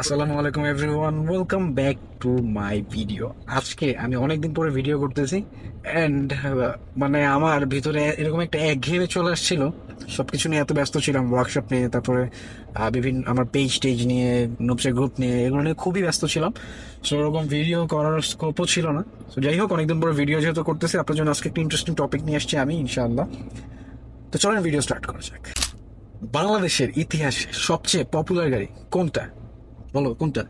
আসসালামু আলাইকুম everyone, welcome back to my video. আজকে আমি অনেকদিন পরে ভিডিও করতেছি অ্যান্ড মানে আমার ভিতরে এরকম একটা একঘেয়েমে চলে আসছিল। সবকিছু নিয়ে এত ব্যস্ত ছিলাম, ওয়ার্কশপ নিয়ে, তারপরে বিভিন্ন আমার পেজ টেজ নিয়ে, নোটসের গ্রুপ নিয়ে, এগুলো নিয়ে খুবই ব্যস্ত ছিলাম। সো ওরকম ভিডিও করার স্কোপও ছিল না। তো যাই হোক, অনেকদিন পরে ভিডিও যেহেতু করতেছি, আপনার জন্য আজকে একটা ইন্টারেস্টিং টপিক নিয়ে আসছি আমি, ইনশাআল্লাহ। তো চলেন ভিডিও স্টার্ট করা যাক। বাংলাদেশের ইতিহাসে সবচেয়ে পপুলার গাড়ি কোনটা? বলো কোনটা?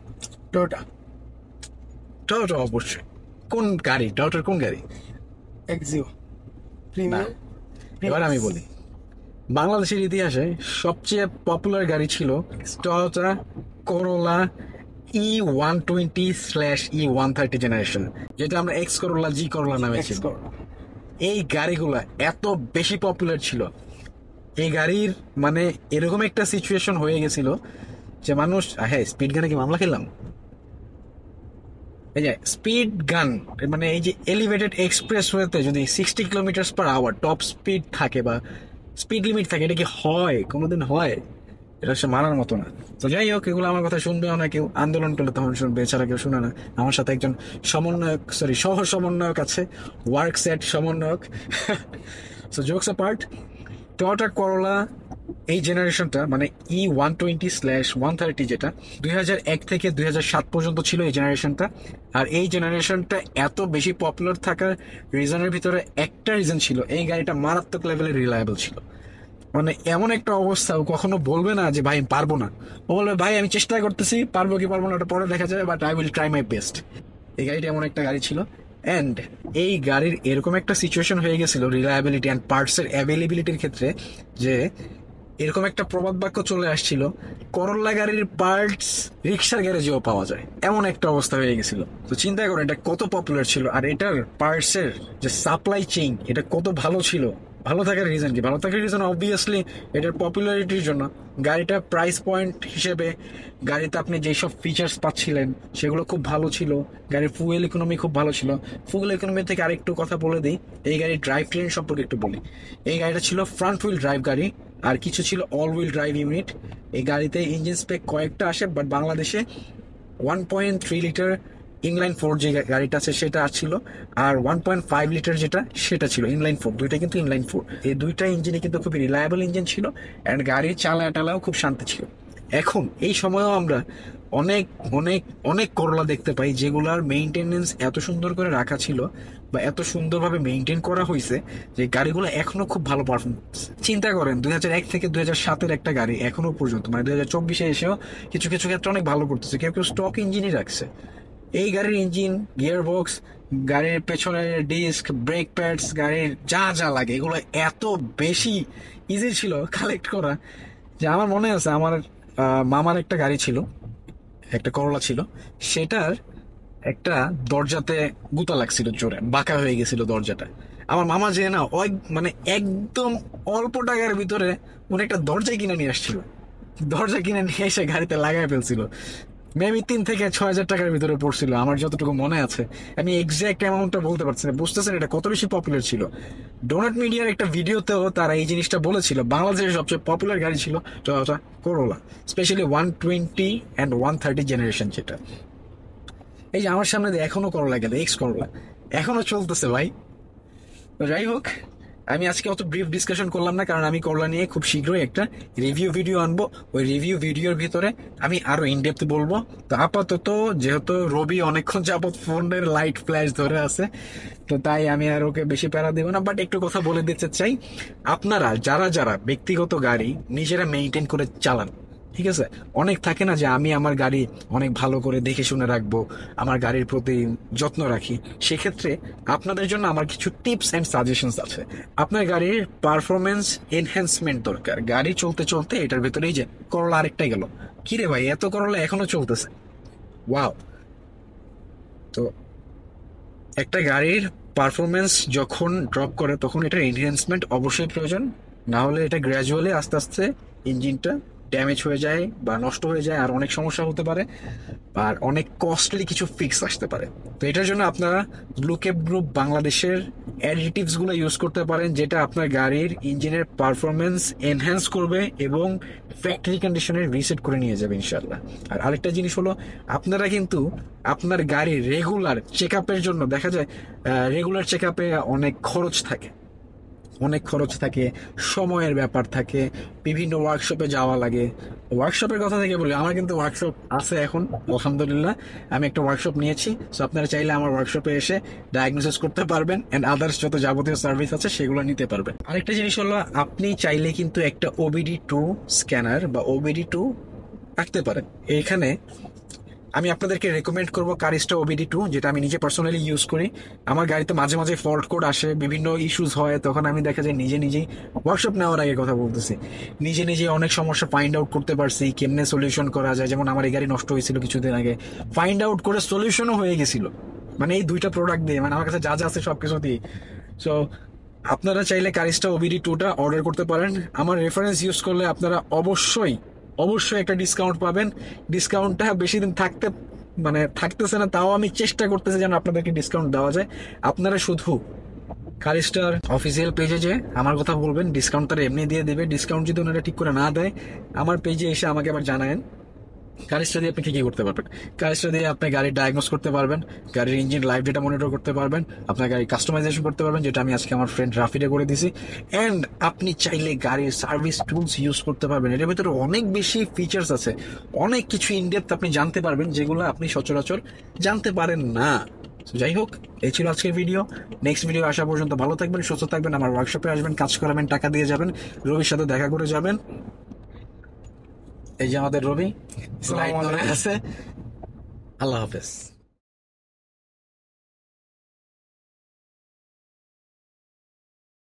টয়োটা টয়োটা অবশ্যই। কোন গাড়ি? টয়োটার কোন গাড়ি? এক্সিও না, প্রিমিয়াম এবার প্রিমাস। আমি বলি, বাংলাদেশের ইতিহাসে সবচেয়ে পপুলার গাড়ি ছিল টয়োটা করোলা E120/E130 জেনারেশন, যেটা আমরা এক্স করোলা, জি করোলা নামে এক্স চিনি। করোলা। এই গাড়িগুলা এত বেশি পপুলার ছিল, এই গাড়ির মানে এরকম একটা সিচুয়েশন হয়ে গেছিল যে মানুষ, হ্যাঁ, স্পিড গানে কি মামলা খেলাম? এই যে স্পিড গান, মানে এই যে এলিভেটেড এক্সপ্রেস ওয়েতে যদি 60 কিলোমিটার/আওয়ার টপ স্পিড থাকে বা স্পিড লিমিট থাকে, এটা কি হয়? কোনোদিন হয়? এটা হচ্ছে মানার মতো না। তো যাই হোক, এগুলো আমার কথা শুনবেও না কেউ, আন্দোলন করলে তখন শুনবে, এছাড়া কেউ শুনে না। আমার সাথে একজন সমন্বয়ক, সরি, সহ সমন্বয়ক আছে, ওয়ার্ক সেট সমন্বয়ক। সো জোকস অ্যাপার্ট, টয়োটা করোলা এই জেনারেশনটা মানে E120/130, যেটা 2001 থেকে 2007 পর্যন্ত ছিল এই জেনারেশনটা। আর এই জেনারেশনটা এত বেশি পপুলার থাকার রিজনের ভিতরে একটা রিজন ছিল, এই গাড়িটা মারাত্মক লেভেলে রিলায়েবল ছিল। মানে এমন একটা অবস্থা, ও কখনো বলবে না যে ভাই পারবো না। ও বলবে ভাই আমি চেষ্টা করতেছি, পারবো কি পারবো না ওটা পরে দেখা যাবে, but I will try my best. এই গাড়িটা এমন একটা গাড়ি ছিল। অ্যান্ড এই গাড়ির এরকম একটা সিচুয়েশন হয়ে গেছিল রিলায়েবিলিটি অ্যান্ড পার্টসের অ্যাভেলেবিলিটির ক্ষেত্রে, যে এরকম একটা প্রবাদ বাক্য চলে আসছিল, করোলা গাড়ির পার্টস রিক্সার গ্যারেজেও পাওয়া যায়, এমন একটা অবস্থা হয়ে গেছিল। তো চিন্তা করো এটা কত পপুলার ছিল, আর এটার পার্টসের যে সাপ্লাই চেইন, এটা কত ভালো ছিল। ভালো থাকার রিজন কি? ভালো থাকার রিজন অবভিয়াসলি এটার পপুলারিটির জন্য। গাড়িটা প্রাইস পয়েন্ট হিসেবে, গাড়িতে আপনি যেসব ফিচার্স পাচ্ছিলেন সেগুলো খুব ভালো ছিল। গাড়ির ফুয়েল ইকোনমি খুব ভালো ছিল। ফুয়েল ইকোনমি থেকে আরেকটু কথা বলে দিই, এই গাড়ির ড্রাইভ ট্রেন সম্পর্কে একটু বলি। এই গাড়িটা ছিল ফ্রন্ট হুইল ড্রাইভ গাড়ি, আর কিছু ছিল অল হুইল ড্রাইভ ইউনিট। এই গাড়িতে ইঞ্জিন স্পেক কয়েকটা আসে, বাট বাংলাদেশে 1.3 লিটার ইনলাইন ফোর যে গাড়িটা আছে সেটা ছিল, আর 1.5 লিটার যেটা সেটা ছিল ইনলাইন ফোর। দুইটা কিন্তু ইনলাইন ফোর, এই দুইটা ইঞ্জিনে কিন্তু খুবই রিলায়েবল ইঞ্জিন ছিল, অ্যান্ড গাড়ির টালাও খুব শান্তি ছিল। এখন এই সময়েও আমরা অনেক অনেক অনেক করলা দেখতে পাই যেগুলার মেইনটেনেন্স এত সুন্দর করে রাখা ছিল বা এত সুন্দরভাবে মেইনটেইন করা হয়েছে যে গাড়িগুলো এখনো খুব ভালো পারফর্ম করছে। চিন্তা করেন 2001 থেকে 2007-এর একটা গাড়ি এখনো পর্যন্ত, মানে 2024-এ এসেও কিছু কিছু ক্ষেত্রে অনেক ভালো করতেছে, কেউ কেউ স্টক ইঞ্জিনই রাখছে। এই গাড়ির ইঞ্জিন, গিয়ার বক্স, গাড়ির পেছনের ডিস্ক, ব্রেক প্যাডস, গাড়ির যা যা লাগে এগুলো এত বেশি ইজি ছিল কালেক্ট করা, যে আমার মনে আছে আমার মামার একটা গাড়ি ছিল, একটা করলা ছিল, সেটার একটা দরজাতে গুতা লাগছিল, জোরে বাঁকা হয়ে গেছিল দরজাটা। আমার মামা যে না ওই মানে একদম অল্প টাকার ভিতরে উনি একটা দরজা কিনে নিয়ে আসছিল। দরজা কিনে নিয়ে এসে গাড়িতে লাগাই ফেলছিল। মেবি 3 থেকে 6 হাজার টাকার ভিতরে পড়ছিল আমার যতটুকু মনে আছে। আমি এক্সাক্ট অ্যামাউন্টটা বলতে পারছি না। বুঝতেছেন এটা কত বেশি পপুলার ছিল? ডোনাট মিডিয়ার একটা ভিডিওতেও তারা এই জিনিসটা বলেছিল, বাংলাদেশের সবচেয়ে পপুলার গাড়ি ছিল Toyota Corolla, specially 120 and 130 generation যেটা। এই যে আমার সামনে দিয়ে এখনো করলা গেল, এক্স করলা এখনো চলতেছে ভাই। তো যাই হোক, আমি আজকে অত ব্রিফ ডিসকাশন করলাম না, কারণ আমি করলা নিয়ে খুব শীঘ্রই একটা রিভিউ ভিডিও আনবো। ওই রিভিউ ভিডিওর ভিতরে আমি আরো ইনডেপথ বলবো। তো আপাতত যেহেতু রবি অনেকক্ষণ যাবত ফোনের লাইট ফ্ল্যাশ ধরে আছে, তো তাই আমি আর ওকে বেশি প্যারা দেবো না, বাট একটু কথা বলে দিতে চাই। আপনারা যারা যারা ব্যক্তিগত গাড়ি নিজেরা মেনটেন করে চালান, ঠিক আছে, অনেক থাকে না যে আমি আমার গাড়ি অনেক ভালো করে দেখে শুনে রাখবো, আমার গাড়ির প্রতি যত্ন রাখি, সেক্ষেত্রে আপনাদের জন্য আমার কিছু টিপস অ্যান্ড সাজেশনস আছে। আপনার গাড়ির পারফরমেন্স এনহ্যান্সমেন্ট দরকার, গাড়ি চলতে চলতে এটার ভেতরেই যে করলা আরেকটাই গেল, কিরে ভাই এত করলা এখনো চলতেছে, ওয়াও। তো একটা গাড়ির পারফরমেন্স যখন ড্রপ করে তখন এটার এনহ্যান্সমেন্ট অবশ্যই প্রয়োজন, না হলে এটা গ্র্যাজুয়ালি আস্তে আস্তে ইঞ্জিনটা ড্যামেজ হয়ে যায় বা নষ্ট হয়ে যায় আর অনেক সমস্যা হতে পারে, আর অনেক কস্টলি কিছু ফিক্স আসতে পারে। তো এটার জন্য আপনারা ব্লু ক্যাপ গ্রুপ বাংলাদেশের অ্যাডিটিভস গুলো ইউজ করতে পারেন, যেটা আপনার গাড়ির ইঞ্জিনের পারফরমেন্স এনহ্যান্স করবে এবং ফ্যাক্টরি কন্ডিশনে রিসেট করে নিয়ে যাবে ইনশাল্লাহ। আর আরেকটা জিনিস হলো, আপনারা কিন্তু আপনার গাড়ির রেগুলার চেক আপের জন্য দেখা যায় রেগুলার চেক আপে অনেক খরচ থাকে, অনেক খরচ থাকে, সময়ের ব্যাপার থাকে, বিভিন্ন ওয়ার্কশপে যাওয়া লাগে। ওয়ার্কশপের কথা থেকে বলি, আমার কিন্তু ওয়ার্কশপ আছে এখন আলহামদুলিল্লাহ। আমি একটা ওয়ার্কশপ নিয়েছি, সো আপনারা চাইলে আমার ওয়ার্কশপে এসে ডায়াগনোসিস করতে পারবেন এন্ড আদার্স যত যাবতীয় সার্ভিস আছে সেগুলো নিতে পারবেন। আরেকটা জিনিস হলো, আপনি চাইলে কিন্তু একটা OBD2 স্ক্যানার বা OBD2 রাখতে পারেন এখানে। আমি আপনাদেরকে রেকমেন্ড করবো কারিস্টা OBD2, যেটা আমি নিজে পার্সোনালি ইউজ করি। আমার গাড়িতে মাঝে মাঝে ফল্ট কোড আসে, বিভিন্ন ইস্যুস হয়, তখন আমি দেখা যায় নিজে নিজেই ওয়ার্কশপ নেওয়ার আগে কথা বলতেছি, নিজে নিজে অনেক সমস্যা ফাইন্ড আউট করতে পারছি, কেমনে সলিউশন করা যায়। যেমন আমার এই গাড়ি নষ্ট হয়েছিল কিছুদিন আগে, ফাইন্ড আউট করে সলিউশনও হয়ে গেছিল, মানে এই দুইটা প্রোডাক্ট দিয়ে, মানে আমার কাছে যা যা আছে সবকিছু দিয়ে। সো আপনারা চাইলে কারিস্টা OBD2টা অর্ডার করতে পারেন। আমার রেফারেন্স ইউজ করলে আপনারা অবশ্যই অবশ্যই একটা ডিসকাউন্ট পাবেন। ডিসকাউন্টটা বেশি দিন মানে থাকতেছে না, তাও আমি চেষ্টা করতেছি যেন আপনাদেরকে ডিসকাউন্ট দেওয়া যায়। আপনারা শুধু কারিস্টার অফিসিয়াল পেজে যে আমার কথা বলবেন, ডিসকাউন্ট তারা এমনি দিয়ে দেবে। ডিসকাউন্ট যদি ওনারা ঠিক করে না দেয়, আমার পেজে এসে আমাকে আবার জানায়েন। কারিস্টা দিয়ে আপনি কি কি করতে পারবেন? কারিস্টা দিয়ে আপনি গাড়ির ডায়াগনোস করতে পারবেন, গাড়ির ইঞ্জিন লাইভ ডেটা মনিটর করতে পারবেন, আপনার গাড়ি কাস্টমাইজেশন করতে পারবেন, যেটা আমি আজকে আমার ফ্রেন্ড রাফিডে করে দিছি। এন্ড আপনি চাইলে গাড়ির সার্ভিস টুলস ইউজ করতে পারবেন। এটার ভিতরে অনেক বেশি ফিচার্স আছে, অনেক কিছু ইনডেপথ আপনি জানতে পারবেন, যেগুলো আপনি সচরাচর জানতে পারেন না। So, যাই হোক, এই ছিল আজকের ভিডিও। নেক্সট ভিডিও আসা পর্যন্ত ভালো থাকবেন, সুস্থ থাকবেন, আমার ওয়ার্কশপে আসবেন, কাজ করাবেন, টাকা দিয়ে যাবেন, রবির সাথে দেখা করে যাবেন। এই যে আমাদের রবি স্লাইড ধরে আছে। আল্লাহ হাফেজ।